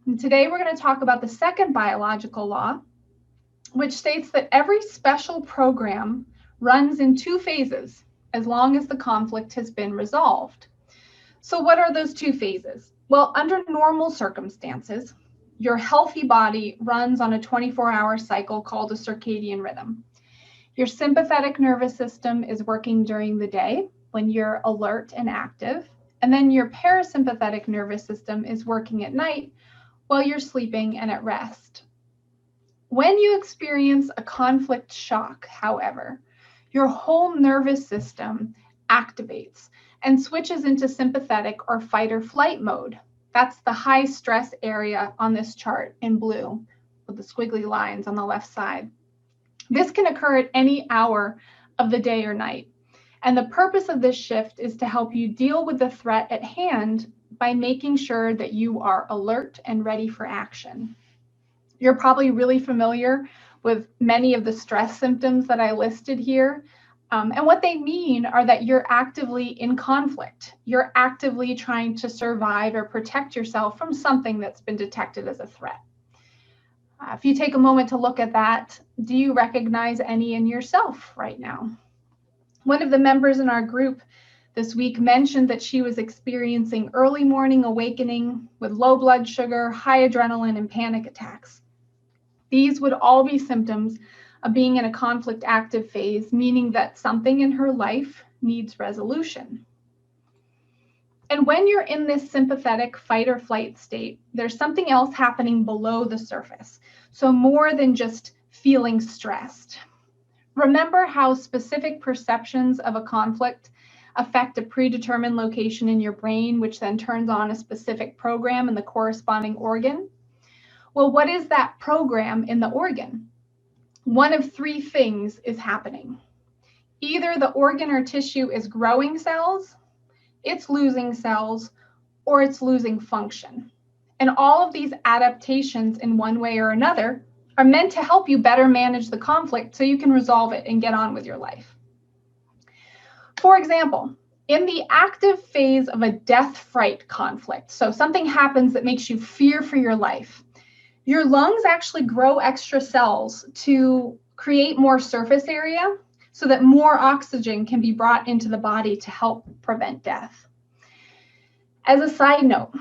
And today we're going to talk about the second biological law, which states that every special program runs in two phases as long as the conflict has been resolved. So what are those two phases? Well, under normal circumstances, your healthy body runs on a 24-hour cycle called a circadian rhythm. Your sympathetic nervous system is working during the day when you're alert and active, and then your parasympathetic nervous system is working at night while you're sleeping and at rest. When you experience a conflict shock, however, your whole nervous system activates and switches into sympathetic or fight or flight mode. That's the high stress area on this chart in blue with the squiggly lines on the left side. This can occur at any hour of the day or night. And the purpose of this shift is to help you deal with the threat at hand by making sure that you are alert and ready for action. You're probably really familiar with many of the stress symptoms that I listed here. And what they mean are that you're actively in conflict. You're actively trying to survive or protect yourself from something that's been detected as a threat. If you take a moment to look at that, do you recognize any in yourself right now? One of the members in our group this week mentioned that she was experiencing early morning awakening with low blood sugar, high adrenaline, and panic attacks. These would all be symptoms of being in a conflict active phase, meaning that something in her life needs resolution. And when you're in this sympathetic fight or flight state, there's something else happening below the surface. So more than just feeling stressed. Remember how specific perceptions of a conflict affect a predetermined location in your brain, which then turns on a specific program in the corresponding organ? Well, what is that program in the organ? One of three things is happening. Either the organ or tissue is growing cells, it's losing cells, or it's losing function. And all of these adaptations in one way or another are meant to help you better manage the conflict so you can resolve it and get on with your life. For example, in the active phase of a death fright conflict, so something happens that makes you fear for your life, your lungs actually grow extra cells to create more surface area so that more oxygen can be brought into the body to help prevent death. As a side note,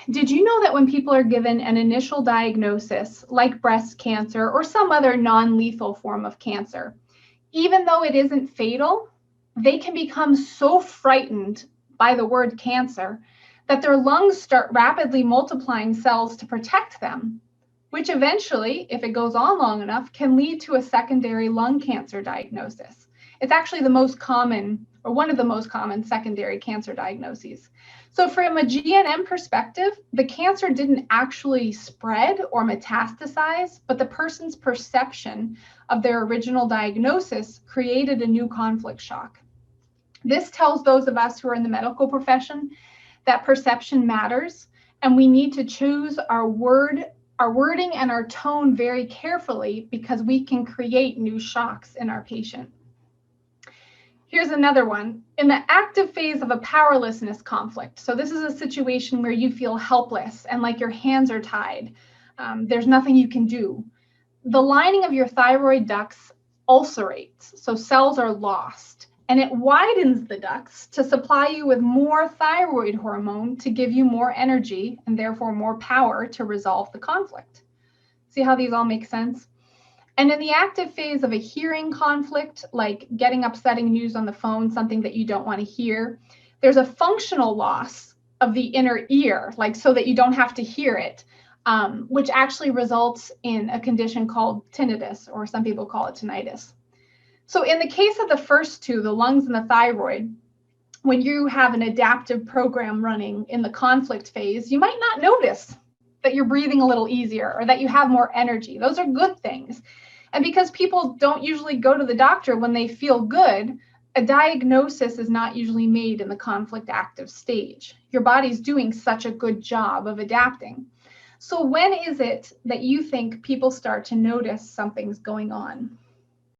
did you know that when people are given an initial diagnosis like breast cancer or some other non-lethal form of cancer, even though it isn't fatal, they can become so frightened by the word cancer that their lungs start rapidly multiplying cells to protect them, which eventually, if it goes on long enough, can lead to a secondary lung cancer diagnosis. It's actually the most common, or one of the most common secondary cancer diagnoses. So from a GNM perspective, the cancer didn't actually spread or metastasize, but the person's perception of their original diagnosis created a new conflict shock. This tells those of us who are in the medical profession that perception matters, and we need to choose our wording and our tone very carefully because we can create new shocks in our patient. Here's another one. In the active phase of a powerlessness conflict, so this is a situation where you feel helpless and like your hands are tied. There's nothing you can do. The lining of your thyroid ducts ulcerates, so cells are lost, and it widens the ducts to supply you with more thyroid hormone to give you more energy and therefore more power to resolve the conflict. See how these all make sense? And in the active phase of a hearing conflict, like getting upsetting news on the phone, something that you don't want to hear, there's a functional loss of the inner ear, like so that you don't have to hear it, which actually results in a condition called tinnitus, or some people call it tinnitus. So in the case of the first two, the lungs and the thyroid, when you have an adaptive program running in the conflict phase, you might not notice that you're breathing a little easier or that you have more energy. Those are good things. And because people don't usually go to the doctor when they feel good, a diagnosis is not usually made in the conflict active stage. Your body's doing such a good job of adapting. So when is it that you think people start to notice something's going on?